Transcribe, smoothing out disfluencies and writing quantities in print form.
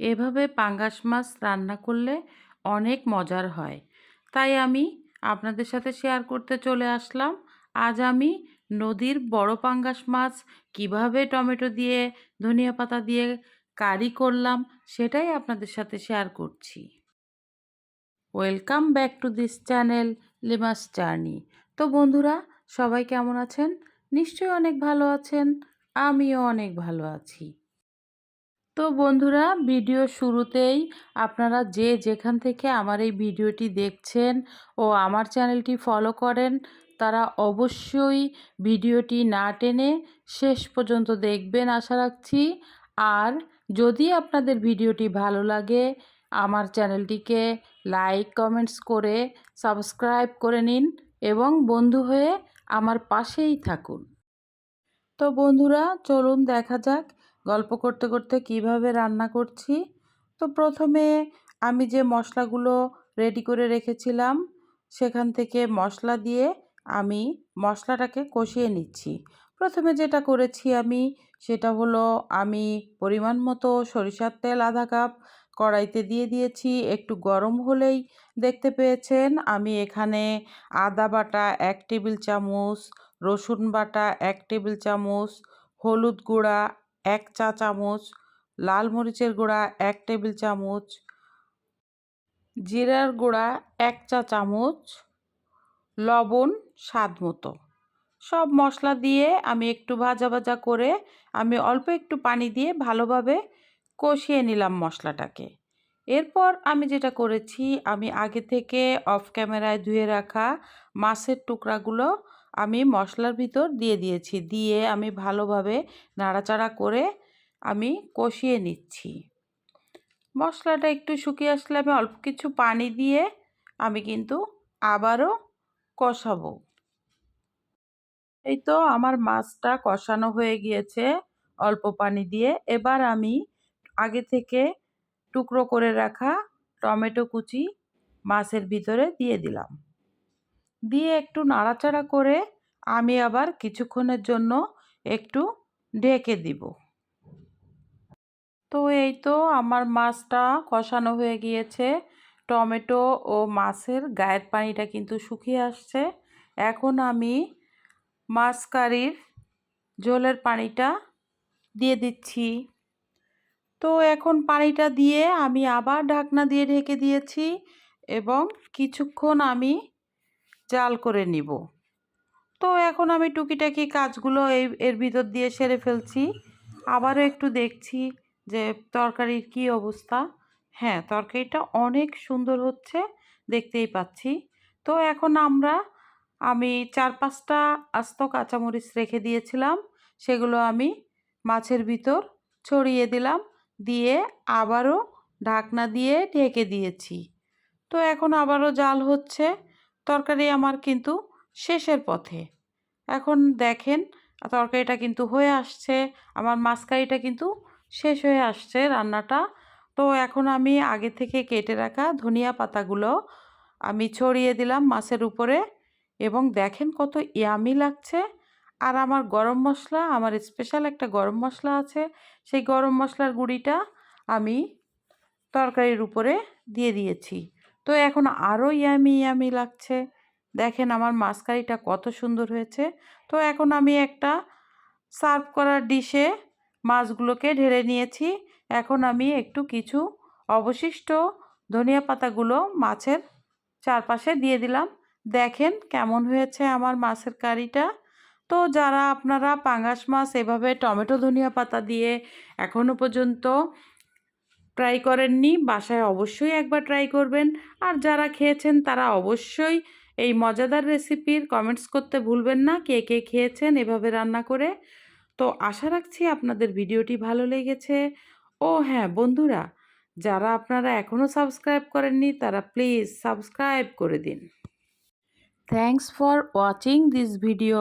এভাবে পাঙ্গাস মাছ রান্না করলে অনেক মজার হয়। তাই আমি আপনাদের সাথে শেয়ার করতে চলে আসলাম। আজ আমি নদীর বড় পাঙ্গাস মাছ কিভাবে টমেটো দিয়ে, ধনিয়া পাতা দিয়ে কারি করলাম সেটাই আপনাদের সাথে শেয়ার করছি। Welcome back to this channel লিমাস জার্নি। তো বন্ধুরা, সবাই কেমন আছেন? নিশ্চয়ই অনেক ভালো আছেন। আমিও অনেক ভালো আছি। তো বন্ধুরা, ভিডিও শুরুতেই আপনারা যে যেখান থেকে আমার এই ভিডিওটি দেখছেন ও আমার চ্যানেলটি ফলো করেন, তারা অবশ্যই ভিডিওটি না টেনে শেষ পর্যন্ত দেখবেন আশা রাখছি। আর যদি আপনাদের ভিডিওটি ভালো লাগে, আমার চ্যানেলটিকে লাইক কমেন্টস করে সাবস্ক্রাইব করে নিন এবং বন্ধু হয়ে আমার পাশেই থাকুন। তো বন্ধুরা, চলুন দেখা যাক গল্প করতে করতে কিভাবে রান্না করছি। তো প্রথমে আমি যে মশলাগুলো রেডি করে রেখেছিলাম সেখান থেকে মশলা দিয়ে আমি মশলাটাকে কষিয়ে নিচ্ছি। প্রথমে যেটা করেছি আমি সেটা হলো, আমি পরিমাণ মতো সরিষার তেল আধা কাপ কড়াইতে দিয়ে দিয়েছি। একটু গরম হলেই দেখতে পেয়েছেন আমি এখানে আদা বাটা 1 টেবিল চামচ, রসুন বাটা 1 টেবিল চামচ, হলুদ গুঁড়া 1 চা চামচ, লাল মরিচের গুঁড়া 1 টেবিল চামচ, জিরার গুঁড়া 1 চা চামচ, লবণ স্বাদ মতো, সব মশলা দিয়ে আমি একটু ভাজা ভাজা করে আমি অল্প একটু পানি দিয়ে ভালোভাবে কষিয়ে নিলাম মশলাটাকে। এরপর আমি যেটা করেছি, আমি আগে থেকে অফ ক্যামেরায় ধুয়ে রাখা মাছের টুকরাগুলো আমি মশলার ভিতর দিয়ে দিয়েছি। দিয়ে আমি ভালোভাবে নাড়াচাড়া করে আমি কষিয়ে নিচ্ছি। মশলাটা একটু শুকিয়ে আসলে আমি অল্প কিছু পানি দিয়ে আমি কিন্তু আবারও কষাবো। এই তো আমার মাছটা কষানো হয়ে গিয়েছে অল্প পানি দিয়ে। এবার আমি আগে থেকে টুকরো করে রাখা টমেটো কুচি মাছের ভিতরে দিয়ে দিলাম। দিয়ে একটু নাড়াচাড়া করে আমি আবার কিছুক্ষণের জন্য একটু ঢেকে দিব। তো এই তো আমার মাছটা কষানো হয়ে গিয়েছে। টমেটো ও মাছের গায়ের পানিটা কিন্তু শুকিয়ে আসছে। এখন আমি মাছ কারির ঝোলের পানিটা দিয়ে দিচ্ছি। তো এখন পানিটা দিয়ে আমি আবার ঢাকনা দিয়ে ঢেকে দিয়েছি এবং কিছুক্ষণ আমি জাল করে নিব। তো এখন আমি টুকিটাকি কাজগুলো এর ভিতর দিয়ে সেরে ফেলছি। আবারও একটু দেখছি যে তরকারির কী অবস্থা। হ্যাঁ, তরকারিটা অনেক সুন্দর হচ্ছে, দেখতেই পাচ্ছি। তো এখন আমি 4-5টা আস্ত কাঁচামরিচ রেখে দিয়েছিলাম, সেগুলো আমি মাছের ভিতর ছড়িয়ে দিলাম। দিয়ে আবারও ঢাকনা দিয়ে ঢেকে দিয়েছি। তো এখন আবারও জাল হচ্ছে। তরকারি আমার কিন্তু শেষের পথে। এখন দেখেন তরকারিটা কিন্তু হয়ে আসছে, আমার মাছ কারিটা কিন্তু শেষ হয়ে আসছে রান্নাটা। তো এখন আমি আগে থেকে কেটে রাখা ধনিয়া পাতাগুলো আমি ছড়িয়ে দিলাম মাছের উপরে এবং দেখেন কত ইয়ামি লাগছে। আর আমার গরম মশলা, আমার স্পেশাল একটা গরম মশলা আছে, সেই গরম মশলার গুঁড়িটা আমি তরকারির উপরে দিয়ে দিয়েছি। তো এখন আরও ইয়ামি ইয়ামি লাগছে। দেখেন আমার মাছ কারিটা কত সুন্দর হয়েছে। তো এখন আমি একটা সার্ভ করার ডিশে মাছগুলোকে ঢেলে নিয়েছি। এখন আমি একটু কিছু অবশিষ্ট ধনিয়া পাতাগুলো মাছের চারপাশে দিয়ে দিলাম। দেখেন কেমন হয়েছে আমার মাছের কারিটা। তো যারা আপনারা পাঙ্গাস মাছ এভাবে টমেটো ধনিয়া পাতা দিয়ে এখনও পর্যন্ত ট্রাই করেননি, বাসায় অবশ্যই একবার ট্রাই করবেন। আর যারা খেয়েছেন তারা অবশ্যই এই মজাদার রেসিপির কমেন্টস করতে ভুলবেন না, কে কে খেয়েছেন এভাবে রান্না করে। তো আশা রাখছি আপনাদের ভিডিওটি ভালো লেগেছে। ও হ্যাঁ বন্ধুরা, যারা আপনারা এখনও সাবস্ক্রাইব করেননি তারা প্লিজ সাবস্ক্রাইব করে দিন। Thanks for watching this video.